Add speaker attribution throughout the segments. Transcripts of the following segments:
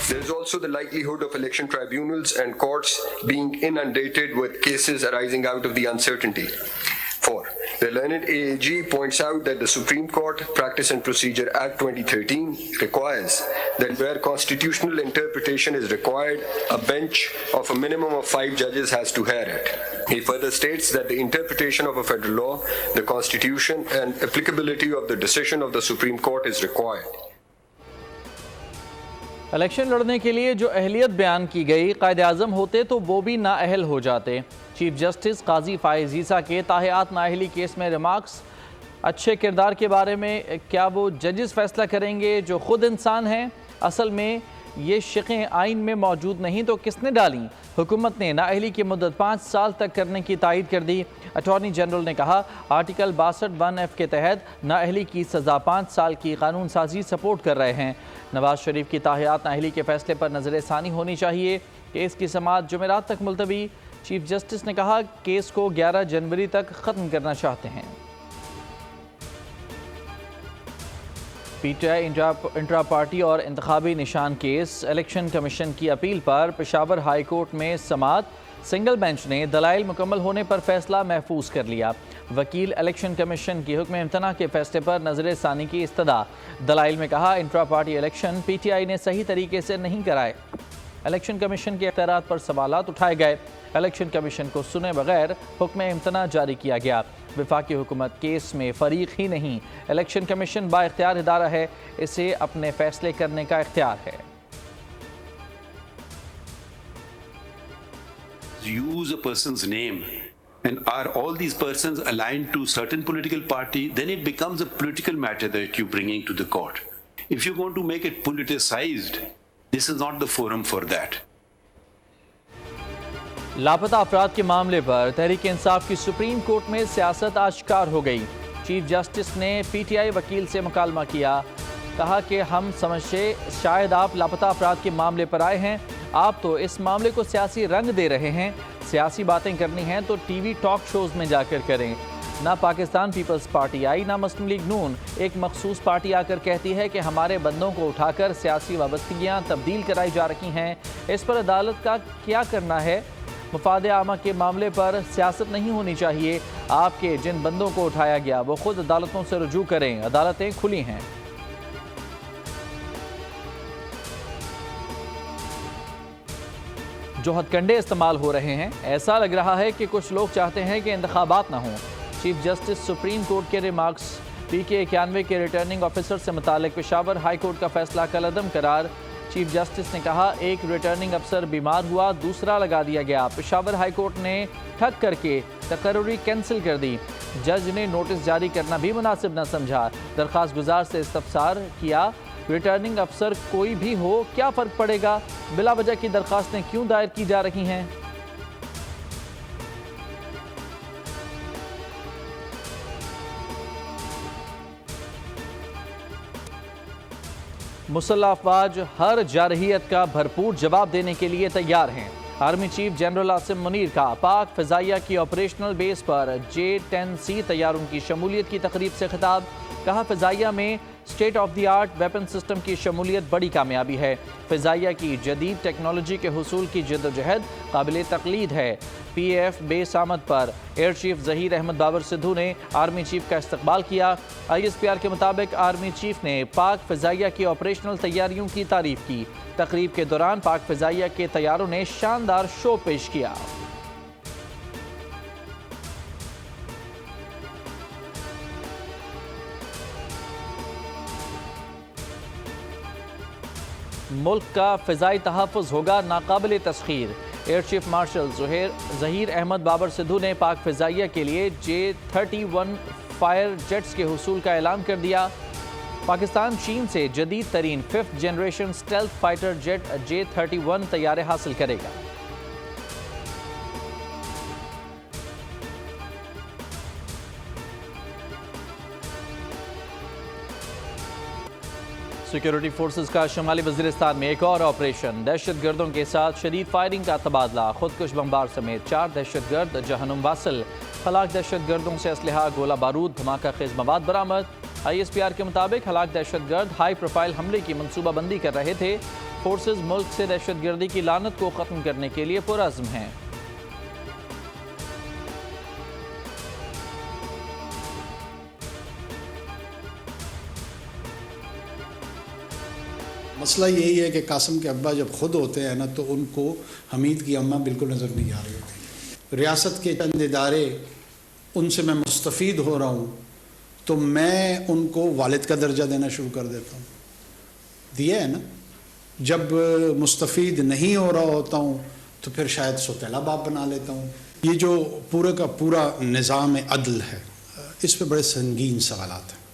Speaker 1: There is also the likelihood of election tribunals and courts being inundated with cases arising out of the uncertainty. 4. The learned AAG points out that the Supreme Court Practice and Procedure Act 2013 requires that where constitutional interpretation is required, a bench of a minimum of 5 judges has to hear it. He further states that the interpretation of a federal law, the Constitution, and applicability of the decision of the Supreme Court is required.
Speaker 2: Election لڑنے کے لیے جو اہلیت بیان کی گئی، قائد اعظم ہوتے تو وہ بھی نااہل ہو جاتے۔ چیف جسٹس قاضی فائز عیسیٰ کے تاحیات نااہلی کیس میں ریمارکس، اچھے کردار کے بارے میں کیا وہ ججز فیصلہ کریں گے جو خود انسان ہیں؟ اصل میں یہ شقیں آئین میں موجود نہیں تو کس نے ڈالیں؟ حکومت نے نااہلی کی مدت 5 سال تک کرنے کی تائید کر دی۔ اٹارنی جنرل نے کہا آرٹیکل 62(1)(f) کے تحت نااہلی کی سزا 5 سال کی قانون سازی سپورٹ کر رہے ہیں۔ نواز شریف کی تاحیات نااہلی کے فیصلے پر نظر ثانی ہونی چاہیے۔ کیس کی سماعت جمعرات تک ملتوی۔ چیف جسٹس نے کہا کیس کو 11 جنوری تک ختم کرنا چاہتے ہیں۔ پی ٹی آئی انٹرا پارٹی اور انتخابی نشان کیس، الیکشن کمیشن کی اپیل پر پشاور ہائی کورٹ میں سماعت، سنگل بینچ نے دلائل مکمل ہونے پر فیصلہ محفوظ کر لیا۔ وکیل الیکشن کمیشن کی حکم امتناع کے فیصلے پر نظر ثانی کی استدعا۔ دلائل میں کہا انٹرا پارٹی الیکشن پی ٹی آئی نے صحیح طریقے سے نہیں کرائے، الیکشن کمیشن کے اختیارات پر سوالات اٹھائے گئے، الیکشن کمیشن کو سنے بغیر حکم امتناع جاری کیا گیا۔ وفاقی حکومت کیس میں فریق ہی نہیں، الیکشن کمیشن با اختیار ادارہ ہے، اسے اپنے فیصلے کرنے کا اختیار ہے۔
Speaker 3: Use a person's name and are all these persons aligned to certain political party, then it becomes a political matter that you're bringing to the court. If you're going to make it politicized, this is not the forum for that.
Speaker 2: لاپتہ افراد کے معاملے پر تحریک انصاف کی supreme court میں سیاست آشکار ہو گئی۔ Chief justice نے پی T آئی وکیل سے مکالمہ کیا، کہا کہ ہم سمجھے شاید آپ لاپتہ افراد کے معاملے پر آئے ہیں، آپ تو اس معاملے کو سیاسی رنگ دے رہے ہیں، سیاسی باتیں کرنی ہیں تو ٹی وی ٹاک شوز میں جا کر کریں۔ نہ پاکستان پیپلز پارٹی آئی، نہ مسلم لیگ نون، ایک مخصوص پارٹی آ کر کہتی ہے کہ ہمارے بندوں کو اٹھا کر سیاسی وابستگیاں تبدیل کرائی جا رہی ہیں۔ اس پر عدالت کا کیا کرنا ہے؟ مفاد عامہ کے معاملے پر سیاست نہیں ہونی چاہیے۔ آپ کے جن بندوں کو اٹھایا گیا وہ خود عدالتوں سے رجوع کریں، عدالتیں کھلی ہیں۔ جو ہتھ کنڈے استعمال ہو رہے ہیں، ایسا لگ رہا ہے کہ کچھ لوگ چاہتے ہیں کہ انتخابات نہ ہوں۔ چیف جسٹس سپریم کورٹ کے ریمارکس، پی کے 91 کے ریٹرننگ آفیسر سے متعلق پشاور ہائی کورٹ کا فیصلہ کالعدم قرار۔ چیف جسٹس نے کہا ایک ریٹرننگ افسر بیمار ہوا، دوسرا لگا دیا گیا۔ پشاور ہائی کورٹ نے ٹھگ کر کے تقرری کینسل کر دی۔ جج نے نوٹس جاری کرنا بھی مناسب نہ سمجھا۔ درخواست گزار سے استفسار کیا، ریٹرننگ افسر کوئی بھی ہو کیا فرق پڑے گا؟ بلا وجہ کی درخواستیں کیوں دائر کی جا رہی ہیں؟ مسلح افواج ہر جارحیت کا بھرپور جواب دینے کے لیے تیار ہیں۔ Army chief general Asim Munir کا پاک فضائیہ کی آپریشنل بیس پر J-10C طیاروں کی شمولیت کی تقریب سے خطاب، کہا فضائیہ میں state of the art weapon system کی شمولیت بڑی کامیابی ہے، فضائیہ کی جدید ٹیکنالوجی کے حصول کی جدوجہد قابل تقلید ہے۔ پی اے ایف بیس آمد پر ایئر چیف ظہیر احمد بابر سدھو نے آرمی چیف کا استقبال کیا۔ آئی ایس پی آر کے مطابق آرمی چیف نے پاک فضائیہ کی آپریشنل تیاریوں کی تعریف کی۔ تقریب کے دوران پاک فضائیہ کے طیاروں نے شاندار شو پیش کیا۔ ملک کا فضائی تحفظ ہوگا ناقابل تسخیر۔ Air chief marshal Zaheer Ahmed Babar Sidhu نے پاک فضائیہ کے لیے J-31 فائر جیٹس کے حصول کا اعلان کر دیا۔ پاکستان چین سے جدید ترین 5th generation stealth fighter jet J-31 طیارے حاصل کرے گا۔ سیکیورٹی فورسز کا شمالی وزیرستان میں ایک اور آپریشن، دہشت گردوں کے ساتھ شدید فائرنگ کا تبادلہ، خودکش بمبار سمیت 4 دہشت گرد جہنم واصل، ہلاک دہشت گردوں سے اسلحہ، گولہ بارود، دھماکہ خیز مواد برآمد۔ آئی ایس پی آر کے مطابق ہلاک دہشت گرد ہائی پروفائل حملے کی منصوبہ بندی کر رہے تھے۔ فورسز ملک سے دہشت گردی کی لعنت کو ختم کرنے کے لیے پرعزم ہیں۔
Speaker 4: مسئلہ یہی ہے کہ قاسم کے ابا جب خود ہوتے ہیں نا تو ان کو حمید کی اماں بالکل نظر نہیں آ رہی ہوتی۔ ریاست کے چند ادارے ان سے میں مستفید ہو رہا ہوں تو میں ان کو والد کا درجہ دینا شروع کر دیتا ہوں۔ دیا ہے نا، جب مستفید نہیں ہو رہا ہوتا ہوں تو پھر شاید سوتیلا باپ بنا لیتا ہوں۔ یہ جو پورے کا پورا نظام عدل ہے، اس پہ بڑے سنگین سوالات ہیں۔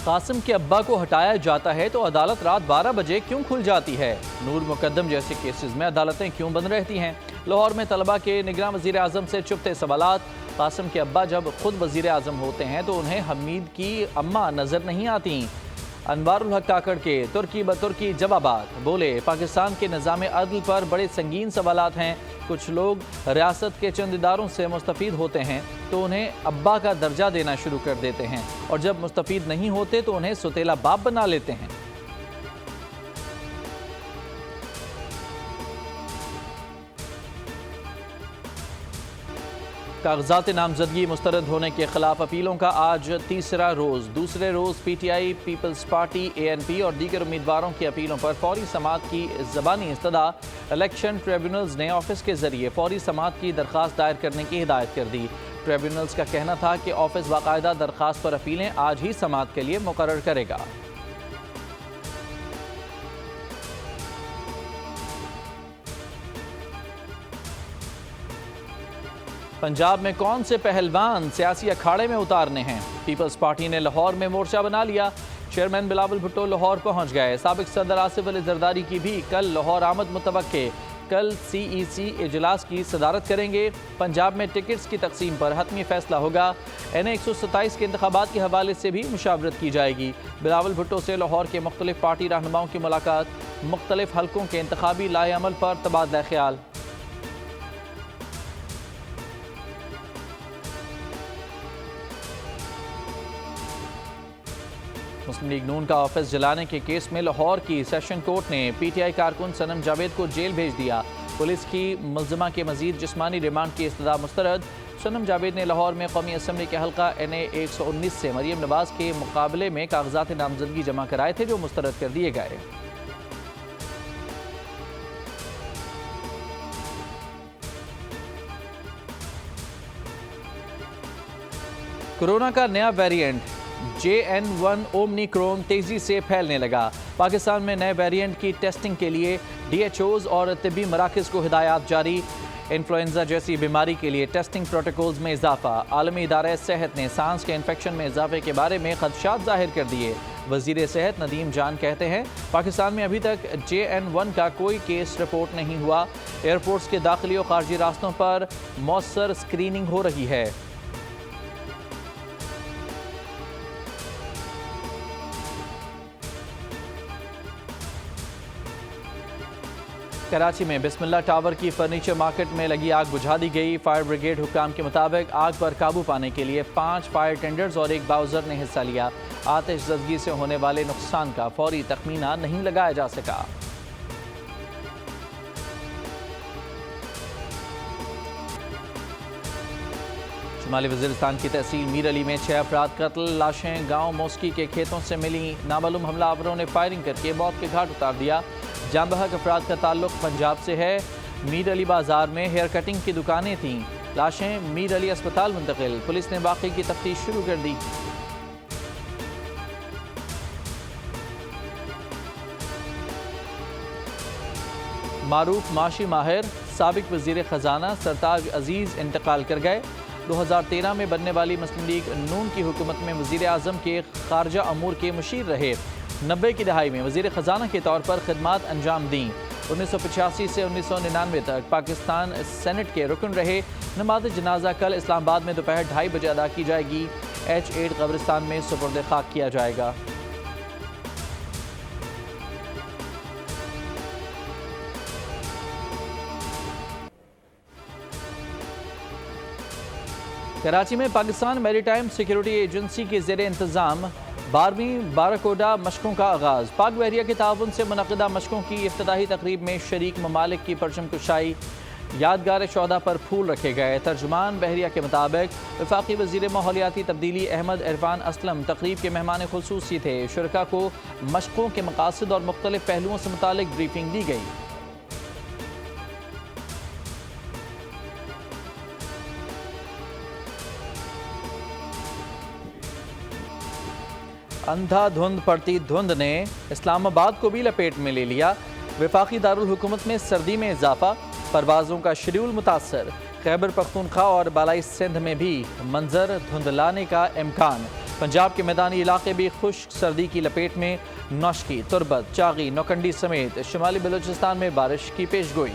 Speaker 2: قاسم کے ابا کو ہٹایا جاتا ہے تو عدالت رات 12 بجے کیوں کھل جاتی ہے؟ نور مقدم جیسے کیسز میں عدالتیں کیوں بند رہتی ہیں؟ لاہور میں طلبہ کے نگراں وزیر اعظم سے چپتے سوالات۔ قاسم کے ابا جب خود وزیر اعظم ہوتے ہیں تو انہیں حمید کی اماں نظر نہیں آتی۔ انوار الحق کاکڑ کے ترکی بترکی جوابات، بولے پاکستان کے نظام عدل پر بڑے سنگین سوالات ہیں۔ کچھ لوگ ریاست کے چند اداروں سے مستفید ہوتے ہیں تو انہیں ابا کا درجہ دینا شروع کر دیتے ہیں، اور جب مستفید نہیں ہوتے تو انہیں سوتیلا باپ بنا لیتے ہیں۔ کاغذات نامزدگی مسترد ہونے کے خلاف اپیلوں کا آج تیسرا روز۔ دوسرے روز P T I, Peoples Party, A N P اور دیگر امیدواروں کی اپیلوں پر فوری سماعت کی زبانی استدعا۔ الیکشن ٹریبیونلز نے آفس کے ذریعے فوری سماعت کی درخواست دائر کرنے کی ہدایت کر دی۔ ٹریبیونلز کا کہنا تھا کہ آفس باقاعدہ درخواست پر اپیلیں آج ہی سماعت کے لیے مقرر کرے گا۔ پنجاب میں کون سے پہلوان سیاسی اکھاڑے میں اتارنے ہیں؟ پیپلز پارٹی نے لاہور میں مورچہ بنا لیا۔ چیئرمین بلاول بھٹو لاہور پہنچ گئے۔ سابق صدر آصف علی زرداری کی بھی کل لاہور آمد متوقع۔ کل سی ای سی اجلاس کی صدارت کریں گے۔ پنجاب میں ٹکٹس کی تقسیم پر حتمی فیصلہ ہوگا۔ این اے 127 کے انتخابات کے حوالے سے بھی مشاورت کی جائے گی۔ بلاول بھٹو سے لاہور کے مختلف پارٹی رہنماؤں کی ملاقات۔ مختلف حلقوں کے انتخابی لائحہ عمل پر تبادلہ خیال۔ مسلم لیگ نون کا آفس جلانے کے کیس میں لاہور کی سیشن کورٹ نے پی ٹی آئی کارکن صنم جاوید کو جیل بھیج دیا۔ پولیس کی ملزمہ کے مزید جسمانی ریمانڈ کی استدعا مسترد۔ صنم جاوید نے لاہور میں قومی اسمبلی کے حلقہ این اے 119 سے مریم نواز کے مقابلے میں کاغذات نامزدگی جمع کرائے تھے جو مسترد کر دیے گئے۔ کورونا کا نیا ویریئنٹ JN1 اومنیکرون تیزی سے پھیلنے لگا۔ پاکستان میں نئے ویریئنٹ کی ٹیسٹنگ کے لیے DHOز اور طبی مراکز کو ہدایات جاری۔ انفلوئنزا جیسی بیماری کے لیے ٹیسٹنگ پروٹوکولز میں اضافہ۔ عالمی ادارہ صحت نے سانس کے انفیکشن میں اضافے کے بارے میں خدشات ظاہر کر دیے۔ وزیر صحت ندیم جان کہتے ہیں پاکستان میں ابھی تک JN1 کا کوئی کیس رپورٹ نہیں ہوا۔ ایئرپورٹس کے داخلی و خارجی راستوں پر مؤثر اسکریننگ ہو رہی ہے۔ کراچی میں بسم اللہ ٹاور کی فرنیچر مارکیٹ میں لگی آگ بجھا دی گئی۔ فائر بریگیڈ حکام کے مطابق آگ پر قابو پانے کے لیے 5 فائر ٹینڈرز اور 1 باؤزر نے حصہ لیا۔ آتش زدگی سے ہونے والے نقصان کا فوری تخمینہ نہیں لگایا جا سکا۔ شمالی وزیرستان کی تحصیل میر علی میں 6 افراد قتل۔ لاشیں گاؤں موسکی کے کھیتوں سے ملی۔ نامعلوم حملہ آوروں نے فائرنگ کر کے موت کے گھاٹ اتار دیا۔ جاں بحق افراد کا تعلق پنجاب سے ہے۔ میر علی بازار میں ہیئر کٹنگ کی دکانیں تھیں۔ لاشیں میر علی اسپتال منتقل۔ پولیس نے واقعے کی تفتیش شروع کر دی۔ معروف معاشی ماہر سابق وزیر خزانہ سرتاج عزیز انتقال کر گئے۔ 2013 میں بننے والی مسلم لیگ نون کی حکومت میں وزیر اعظم کے خارجہ امور کے مشیر رہے۔ 90 کی دہائی میں وزیر خزانہ کے طور پر خدمات انجام دیں۔ 1985 سے 1999 تک پاکستان سینٹ کے رکن رہے۔ نماز جنازہ کل اسلام آباد میں دوپہر 2:30 بجے ادا کی جائے گی۔ H8 قبرستان میں سپرد خاک کیا جائے گا۔ کراچی میں پاکستان میری ٹائم سیکیورٹی ایجنسی کے زیر انتظام 12ویں باراکوڈا مشقوں کا آغاز، پاک بحریہ کے تعاون سے منعقدہ مشقوں کی افتتاحی تقریب میں شریک ممالک کی پرچم کشائی، یادگار شہداء پر پھول رکھے گئے۔ ترجمان بحریہ کے مطابق وفاقی وزیر ماحولیاتی تبدیلی احمد عرفان اسلم تقریب کے مہمان خصوصی تھے۔ شرکاء کو مشقوں کے مقاصد اور مختلف پہلوؤں سے متعلق بریفنگ دی گئی۔ اندھا دھند پڑتی دھند نے اسلام آباد کو بھی لپیٹ میں لے لیا۔ وفاقی دارالحکومت میں سردی میں اضافہ، پروازوں کا شیڈول متاثر۔ خیبر پختونخوا اور بالائی سندھ میں بھی منظر دھندلانے کا امکان۔ پنجاب کے میدانی علاقے بھی خشک سردی کی لپیٹ میں، نوشکی، تربت، چاغی، نوکنڈی سمیت شمالی بلوچستان میں بارش کی پیش گوئی۔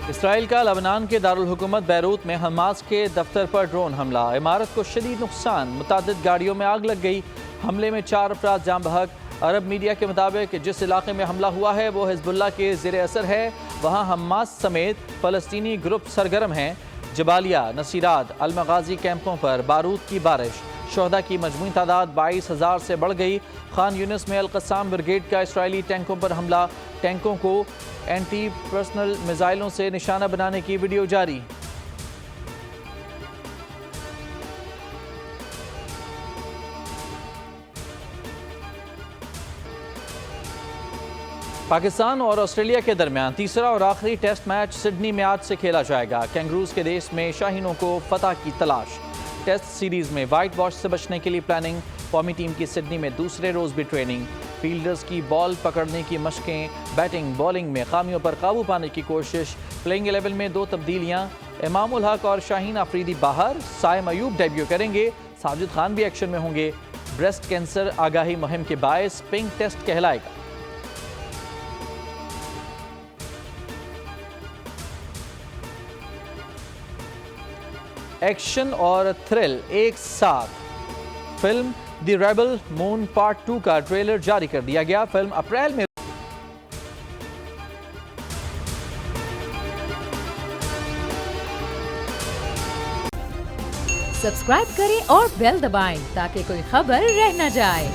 Speaker 2: اسرائیل کا لبنان کے دارالحکومت بیروت میں حماس کے دفتر پر ڈرون حملہ، عمارت کو شدید نقصان، متعدد گاڑیوں میں آگ لگ گئی۔ حملے میں 4 افراد جاں بحق۔ عرب میڈیا کے مطابق جس علاقے میں حملہ ہوا ہے وہ حزب اللہ کے زیر اثر ہے، وہاں حماس سمیت فلسطینی گروپ سرگرم ہیں۔ جبالیہ، نصیرات، المغازی کیمپوں پر بارود کی بارش، شہداء کی مجموعی تعداد 22,000 سے بڑھ گئی۔ خان یونس میں القسام بریگیڈ کا اسرائیلی ٹینکوں پر حملہ، ٹینکوں کو اینٹی پرسنل میزائلوں سے نشانہ بنانے کی ویڈیو جاری۔ پاکستان اور آسٹریلیا کے درمیان تیسرا اور آخری ٹیسٹ میچ سڈنی میں آج سے کھیلا جائے گا۔ کینگروز کے دیش میں شاہینوں کو فتح کی تلاش۔ ٹیسٹ سیریز میں وائٹ واش سے بچنے کے لیے پلاننگ، قومی ٹیم کی سڈنی میں دوسرے روز بھی ٹریننگ، فیلڈرز کی بال پکڑنے کی مشقیں، بیٹنگ بولنگ میں خامیوں پر قابو پانے کی کوشش۔ پلینگ 11 میں 2 تبدیلیاں، امام الحق اور شاہین آفریدی باہر، سائم ایوب ڈیبیو کریں گے، ساجد خان بھی ایکشن میں ہوں گے۔ بریسٹ کینسر آگاہی مہم کے باعث پنک ٹیسٹ کہلائے گا۔ ایکشن اور تھرل ایک ساتھ، فلم دی ریبل مون پارٹ 2 کا ٹریلر جاری کر دیا گیا۔ فلم اپریل میں
Speaker 5: سبسکرائب کریں اور بیل دبائیں تاکہ کوئی خبر رہ نہ جائے۔